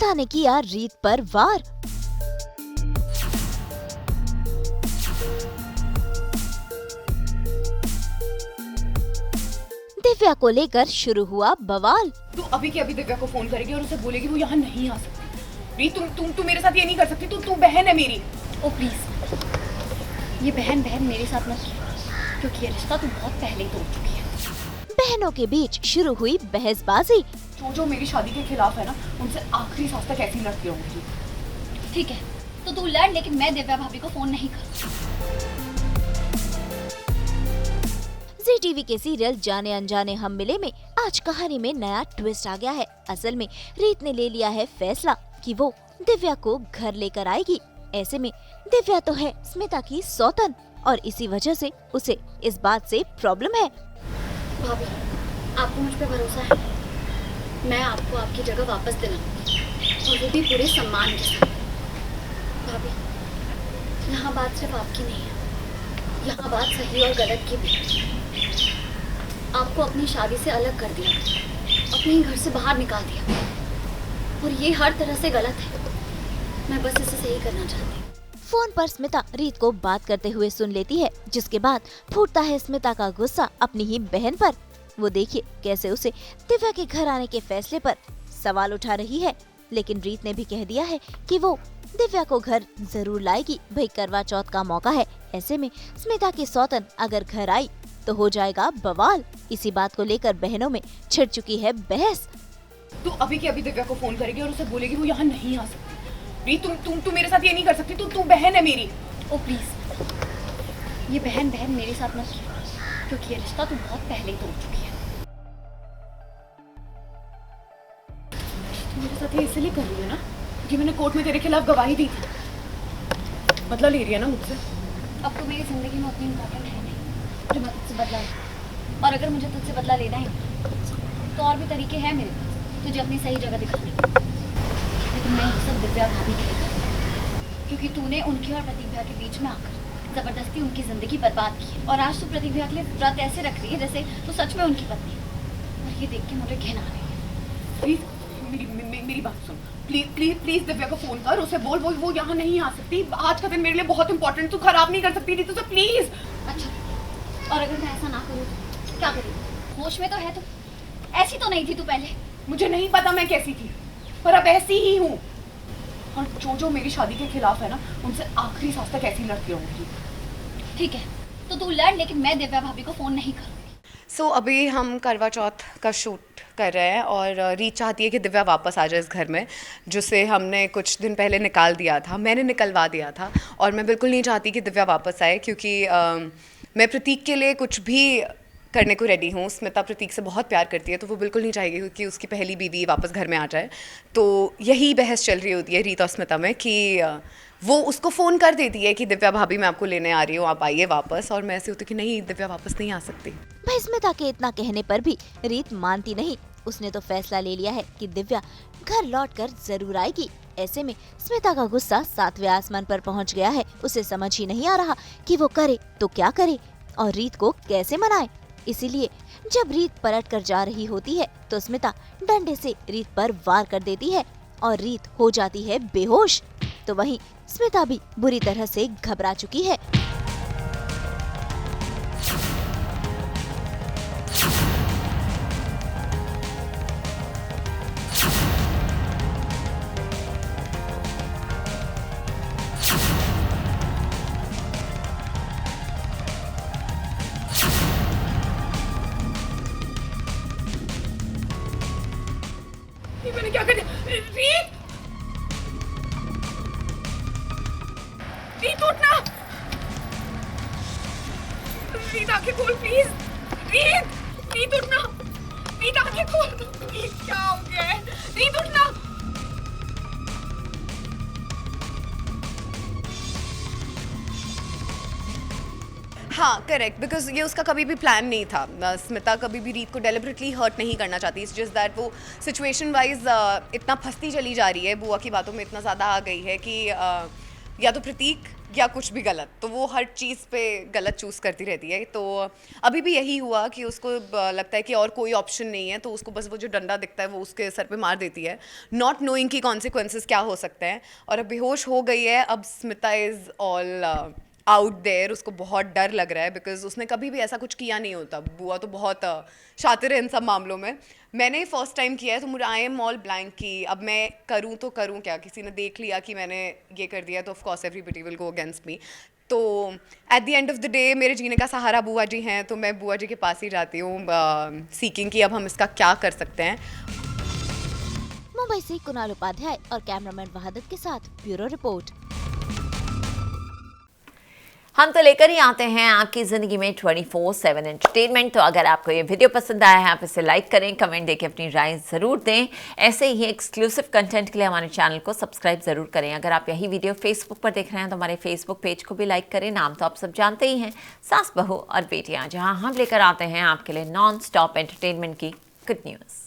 स्मिता ने किया रीत पर वार। दिव्या को लेकर शुरू हुआ बवाल। तू अभी के अभी दिव्या को फोन करेगी और उसे बोलेगी वो यहाँ नहीं आ सकती। रीत तुम मेरे साथ ये नहीं कर सकती। तू बहन है मेरी। ओ प्लीज, ये बहन मेरे साथ मत किया, क्योंकि ये रिश्ता तो बहुत पहले ही तोड़ चुकी है। बहनों के बीच शुरू हुई बहसबाजी। जो मेरी शादी के खिलाफ है ना, उनसे आखिरी सांस तक ऐसी लड़ती रहूंगी। ठीक है, तो तू लड़, लेकिन मैं दिव्या भाभी को फोन नहीं करूँगी। जी टीवी के सीरियल जाने अनजाने हम मिले में आज कहानी में नया ट्विस्ट आ गया है। असल में रीत ने ले लिया है फैसला कि वो दिव्या को घर लेकर आएगी। ऐसे में दिव्या तो है स्मिता की सौतन और इसी वजह से उसे इस बात से प्रॉब्लम है। भाभी, आपको मुझ पे भरोसा है? मैं आपको आपकी जगह वापस दिलाऊंगी, और वो भी पूरे सम्मान के साथ। भाभी, यहाँ बात सिर्फ आपकी नहीं है, यहाँ बात सही और गलत की भी है। आपको अपनी शादी से अलग कर दिया, अपने घर से बाहर निकाल दिया, और ये हर तरह से गलत है। मैं बस इसे सही करना चाहती हूँ। फोन पर स्मिता रीत को बात करते हुए सुन लेती है, जिसके बाद फूटता है स्मिता का गुस्सा अपनी ही बहन पर। वो देखिए कैसे उसे दिव्या के घर आने के फैसले पर सवाल उठा रही है, लेकिन रीत ने भी कह दिया है कि वो दिव्या को घर जरूर लाएगी। भाई करवा चौथ का मौका है, ऐसे में स्मिता की सौतन अगर घर आई तो हो जाएगा बवाल। इसी बात को लेकर बहनों में छिड़ चुकी है बहस। तू अभी के अभी दिव्या को फोन करेगी और उसे बोलेगी वो यहाँ नहीं आ सकती। रीत तुम मेरे साथ ये नहीं कर सकती। तू बहन है मेरी। ओ प्लीज, ये बहन मेरे साथ मत किया, क्योंकि ये रिश्ता तो बहुत पहले ही तोड़ चुकी है। मेरे साथ ये इसलिए कर रही है ना कि मैंने कोर्ट में तेरे खिलाफ गवाही दी थी। बदला ले रही है ना मुझसे। अब तो मेरी जिंदगी में उतनी इम्पोर्टेंट है नहीं जो मैं तुझसे बदला लूं। और अगर मुझे तुझसे बदला लेना है तो और भी तरीके हैं मेरे पास तुझे अपनी सही जगह दिखाने के। लेकिन मैं ये सब दिव्या भाभी के लिए कर, क्योंकि तूने उनकी और प्रतिभा के बीच में आकर जबरदस्ती उनकी जिंदगी बर्बाद की। और आज तू प्रतिभा के लिए व्रत ऐसे रख रही है जैसे तू सच में उनकी पत्नी है, और ये देख के मुझे घिन आ रही है। प्लीज मेरी बात सुन। प्लीज दिव्या को फोन कर, उसे बोल वो यहाँ नहीं आ सकती। आज का दिन मेरे लिए बहुत इंपॉर्टेंट। तू खराब नहीं कर सकती रीतू से, प्लीज। अच्छा, और अगर मैं ऐसा ना करूँ तो क्या करूँ? होश में तो है तू, ऐसी तो नहीं थी तू पहले। मुझे नहीं पता मैं कैसी थी, पर अब ऐसी ही हूँ। और जो मेरी शादी के खिलाफ है ना, उनसे आखिरी सांस तक ऐसी लड़ती रहूंगी। ठीक है, तो तू लड़, लेकिन मैं दिव्या भाभी को फोन नहीं करूँगी। अभी हम करवा चौथ का शूट कर रहे हैं और रीत चाहती है कि दिव्या वापस आ जाए इस घर में, जिसे हमने कुछ दिन पहले निकाल दिया था। मैंने निकलवा दिया था और मैं बिल्कुल नहीं चाहती कि दिव्या वापस आए, क्योंकि मैं प्रतीक के लिए कुछ भी करने को रेडी हूँ। स्मिता प्रतीक से बहुत प्यार करती है, तो वो बिल्कुल नहीं चाहेगी कि उसकी पहली बीवी वापस घर में आ जाए। तो यही बहस चल रही होती है रीत और स्मिता में कि वो उसको फ़ोन कर देती है कि दिव्या भाभी मैं आपको लेने आ रही हूँ, आप आइए वापस। और मैं ऐसे होती कि नहीं, दिव्या वापस नहीं आ सकती। भाई स्मिता के इतना कहने पर भी रीत मानती नहीं। उसने तो फैसला ले लिया है कि दिव्या घर लौटकर जरूर आएगी। ऐसे में स्मिता का गुस्सा 7वें आसमान पर पहुंच गया है। उसे समझ ही नहीं आ रहा कि वो करे तो क्या करे और रीत को कैसे मनाए। इसीलिए जब रीत पलट कर जा रही होती है तो स्मिता डंडे से रीत पर वार कर देती है और रीत हो जाती है बेहोश। तो वहीं स्मिता भी बुरी तरह से घबरा चुकी है। ये मैंने क्या कर दिया? रीत उठना। रीत आंखें खोल प्लीज। रीत उठना। रीत आंखें खोल। क्या हो गया है? रीत उठना। हाँ करेक्ट, बिकॉज ये उसका कभी भी प्लान नहीं था। स्मिता कभी भी रीत को डेलिबरेटली हर्ट नहीं करना चाहती। इट्स जस्ट दैट वो सिचुएशन वाइज इतना फंसती चली जा रही है, बुआ की बातों में इतना ज़्यादा आ गई है कि या तो प्रतीक या कुछ भी गलत, तो वो हर चीज़ पे गलत चूज़ करती रहती है। तो अभी भी यही हुआ कि उसको लगता है कि और कोई ऑप्शन नहीं है, तो उसको बस वो जो डंडा दिखता है वो उसके सर पे मार देती है, नॉट नोइंग की कॉन्सिक्वेंसेस क्या हो सकते हैं। और अब बेहोश हो गई है। अब Smita is all out there, उसको बहुत डर लग रहा है बिकॉज उसने कभी भी ऐसा कुछ किया नहीं होता। बुआ तो बहुत शातिर है इन सब मामलों में। मैंने फर्स्ट टाइम किया है, तो मुझे आई एम ऑल ब्लैंक कि अब मैं करूँ तो करूँ क्या। किसी ने देख लिया कि मैंने ये कर दिया तो of course everybody will go against me. तो at the end of the day मेरे जीने का सहारा बुआ जी हैं, तो मैं बुआ जी के पास ही जाती हूँ सीकिंग कि अब हम इसका क्या कर सकते हैं। मुंबई से कुणाल उपाध्याय और कैमरामैन वहादत के साथ ब्यूरो रिपोर्ट। हम तो लेकर ही आते हैं आपकी ज़िंदगी में 24/7 एंटरटेनमेंट। तो अगर आपको ये वीडियो पसंद आया है, आप इसे लाइक करें, कमेंट देके अपनी राय ज़रूर दें। ऐसे ही एक्सक्लूसिव कंटेंट के लिए हमारे चैनल को सब्सक्राइब ज़रूर करें। अगर आप यही वीडियो फेसबुक पर देख रहे हैं तो हमारे फेसबुक पेज को भी लाइक करें। नाम तो आप सब जानते ही हैं, सास बहू और बेटियाँ, जहाँ हम लेकर आते हैं आपके लिए नॉन स्टॉप एंटरटेनमेंट की गुड न्यूज़।